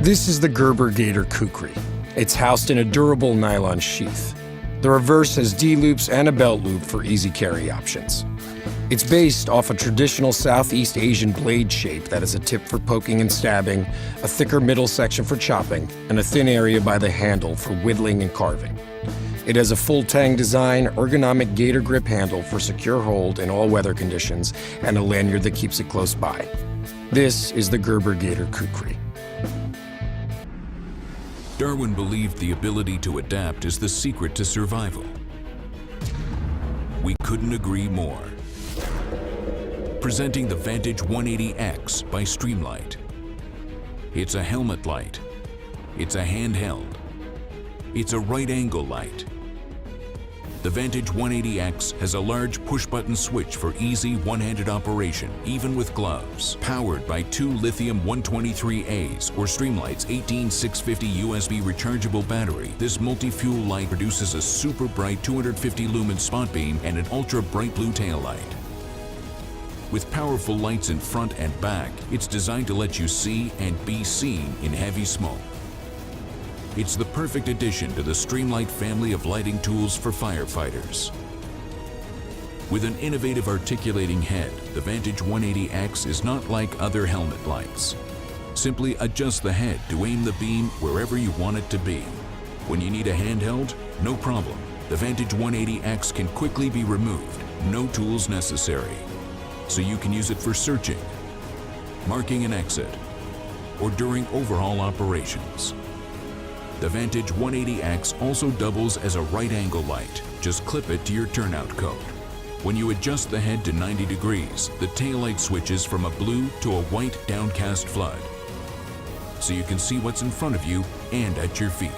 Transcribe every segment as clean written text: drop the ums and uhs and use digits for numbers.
This is the Gerber Gator Kukri. It's housed in a durable nylon sheath. The reverse has D-loops and a belt loop for easy carry options. It's based off a traditional Southeast Asian blade shape that has a tip for poking and stabbing, a thicker middle section for chopping, and a thin area by the handle for whittling and carving. It has a full tang design, ergonomic Gator grip handle for secure hold in all weather conditions, and a lanyard that keeps it close by. This is the Gerber Gator Kukri. Darwin believed the ability to adapt is the secret to survival. We couldn't agree more. Presenting the Vantage 180X by Streamlight. It's a helmet light. It's a handheld. It's a right-angle light. The Vantage 180X has a large push-button switch for easy one-handed operation, even with gloves. Powered by two lithium 123As or Streamlight's 18650 USB rechargeable battery, this multi-fuel light produces a super bright 250 lumen spot beam and an ultra bright blue tail light. With powerful lights in front and back, it's designed to let you see and be seen in heavy smoke. It's the perfect addition to the Streamlight family of lighting tools for firefighters. With an innovative articulating head, the Vantage 180X is not like other helmet lights. Simply adjust the head to aim the beam wherever you want it to be. When you need a handheld, no problem. The Vantage 180X can quickly be removed, no tools necessary. So you can use it for searching, marking an exit, or during overhaul operations. The Vantage 180X also doubles as a right-angle light. Just clip it to your turnout coat. When you adjust the head to 90 degrees, the taillight switches from a blue to a white downcast flood, so you can see what's in front of you and at your feet.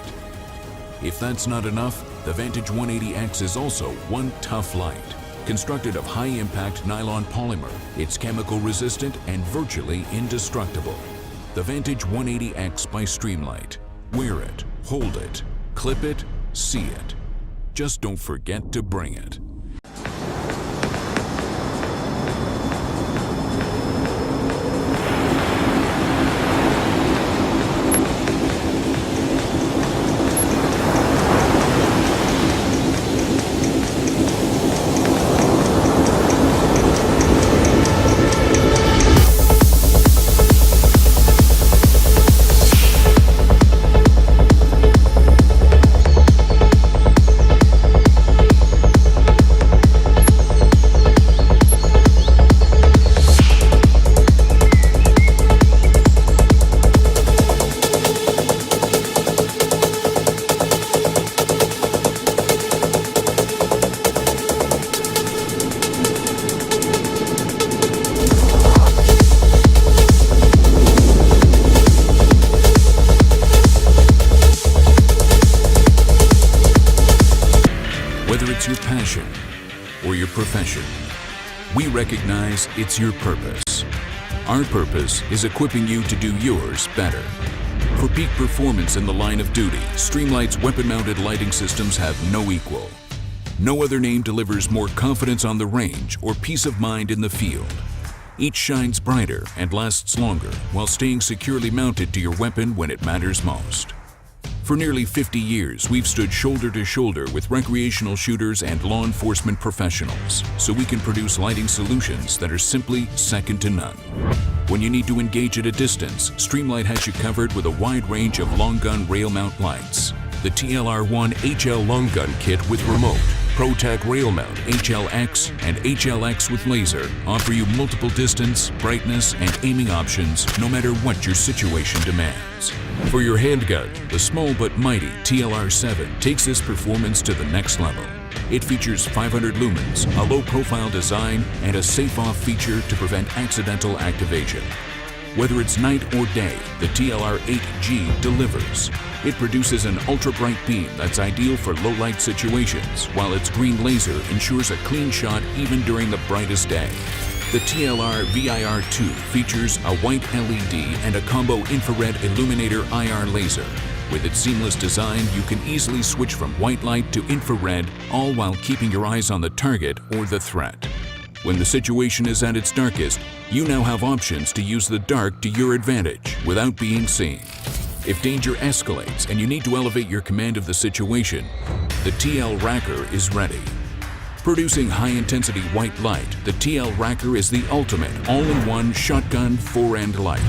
If that's not enough, the Vantage 180X is also one tough light. Constructed of high-impact nylon polymer, it's chemical-resistant and virtually indestructible. The Vantage 180X by Streamlight. Wear it, hold it, clip it, see it. Just don't forget to bring it. Whether it's your passion or your profession, we recognize it's your purpose. Our purpose is equipping you to do yours better. For peak performance in the line of duty, Streamlight's weapon-mounted lighting systems have no equal. No other name delivers more confidence on the range or peace of mind in the field. Each shines brighter and lasts longer while staying securely mounted to your weapon when it matters most. For nearly 50 years, we've stood shoulder to shoulder with recreational shooters and law enforcement professionals, so we can produce lighting solutions that are simply second to none. When you need to engage at a distance, Streamlight has you covered with a wide range of long gun rail mount lights. The TLR1 HL long gun kit with remote, ProTac rail mount HLX and HLX with laser offer you multiple distance, brightness, and aiming options no matter what your situation demands. For your handgun, the small but mighty TLR7 takes this performance to the next level. It features 500 lumens, a low-profile design, and a safe-off feature to prevent accidental activation. Whether it's night or day, the TLR8G delivers. It produces an ultra-bright beam that's ideal for low-light situations, while its green laser ensures a clean shot even during the brightest day. The TLR VIR2 features a white LED and a combo infrared illuminator IR laser. With its seamless design, you can easily switch from white light to infrared, all while keeping your eyes on the target or the threat. When the situation is at its darkest, you now have options to use the dark to your advantage without being seen. If danger escalates and you need to elevate your command of the situation, the TL Racker is ready. Producing high-intensity white light, the TL Racker is the ultimate all-in-one shotgun 4-end light.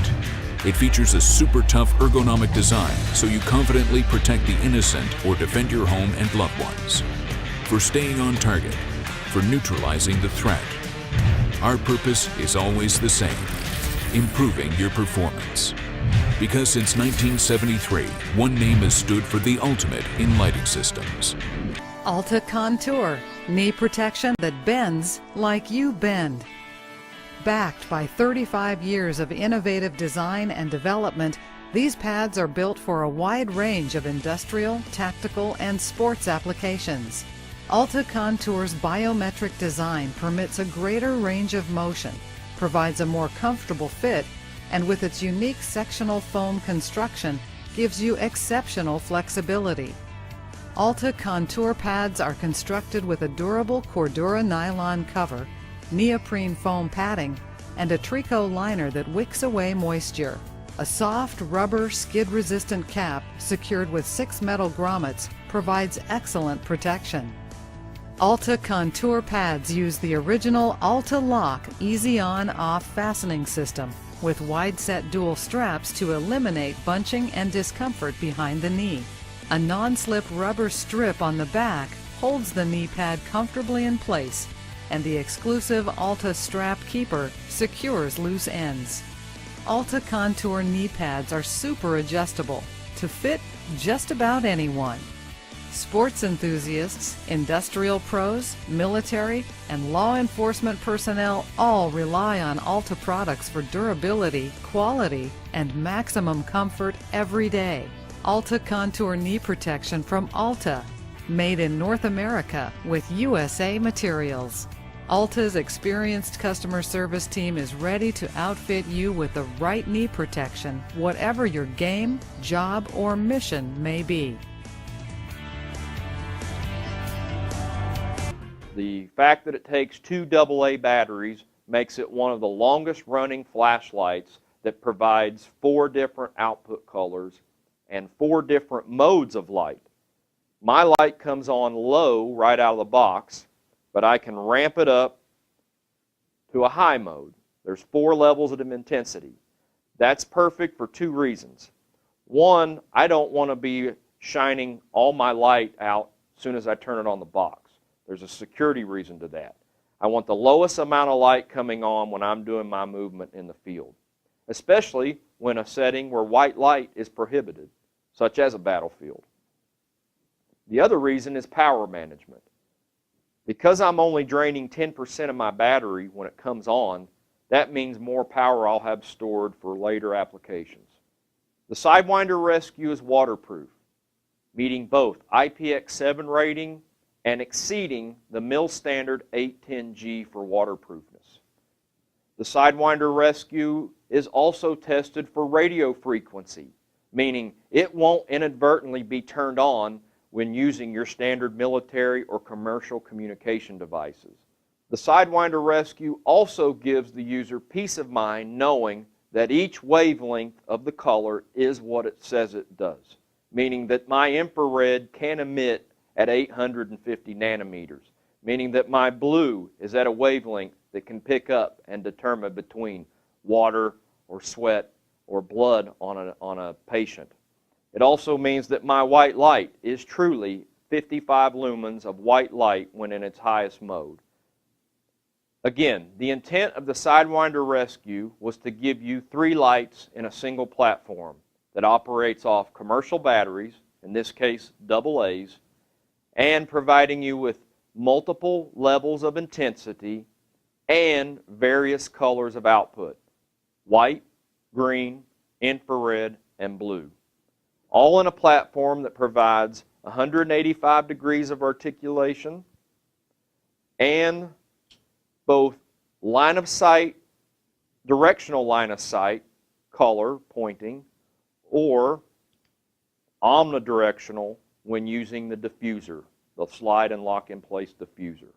It features a super tough ergonomic design so you confidently protect the innocent or defend your home and loved ones. For staying on target, for neutralizing the threat. Our purpose is always the same, improving your performance. Because since 1973, one name has stood for the ultimate in lighting systems. AltaCONTOUR, knee protection that bends like you bend. Backed by 35 years of innovative design and development, these pads are built for a wide range of industrial, tactical, and sports applications. AltaCONTOUR's biometric design permits a greater range of motion, provides a more comfortable fit, and with its unique sectional foam construction, gives you exceptional flexibility. AltaCONTOUR pads are constructed with a durable Cordura nylon cover, neoprene foam padding, and a tricot liner that wicks away moisture. A soft rubber skid-resistant cap secured with 6 metal grommets provides excellent protection. AltaCONTOUR pads use the original ALTA Lock easy on-off fastening system with wide-set dual straps to eliminate bunching and discomfort behind the knee. A non-slip rubber strip on the back holds the knee pad comfortably in place, and the exclusive ALTA Strap Keeper secures loose ends. AltaCONTOUR knee pads are super adjustable to fit just about anyone. Sports enthusiasts, industrial pros, military, and law enforcement personnel all rely on ALTA products for durability, quality, and maximum comfort every day. AltaCONTOUR knee protection from ALTA, made in North America with USA materials. ALTA's experienced customer service team is ready to outfit you with the right knee protection, whatever your game, job, or mission may be. The fact that it takes 2 AA batteries makes it one of the longest running flashlights that provides 4 different output colors and 4 different modes of light. My light comes on low right out of the box, but I can ramp it up to a high mode. There's 4 levels of intensity. That's perfect for 2 reasons. One, I don't want to be shining all my light out as soon as I turn it on the box. There's a security reason to that. I want the lowest amount of light coming on when I'm doing my movement in the field, especially when a setting where white light is prohibited, such as a battlefield. The other reason is power management. Because I'm only draining 10% of my battery when it comes on, that means more power I'll have stored for later applications. The Sidewinder Rescue is waterproof, meeting both IPX7 rating and exceeding the mil standard 810G for waterproofness. The Sidewinder Rescue is also tested for radio frequency, meaning it won't inadvertently be turned on when using your standard military or commercial communication devices. The Sidewinder Rescue also gives the user peace of mind knowing that each wavelength of the color is what it says it does, meaning that my infrared can emit at 850 nanometers, meaning that my blue is at a wavelength that can pick up and determine between water or sweat or blood on a patient. It also means that my white light is truly 55 lumens of white light when in its highest mode. Again, the intent of the Sidewinder Rescue was to give you 3 lights in a single platform that operates off commercial batteries, in this case AA's, and providing you with multiple levels of intensity and various colors of output: white, green, infrared, and blue. All in a platform that provides 185 degrees of articulation and both line of sight, directional line of sight, color pointing, or omnidirectional when using the diffuser, the slide and lock in place diffuser.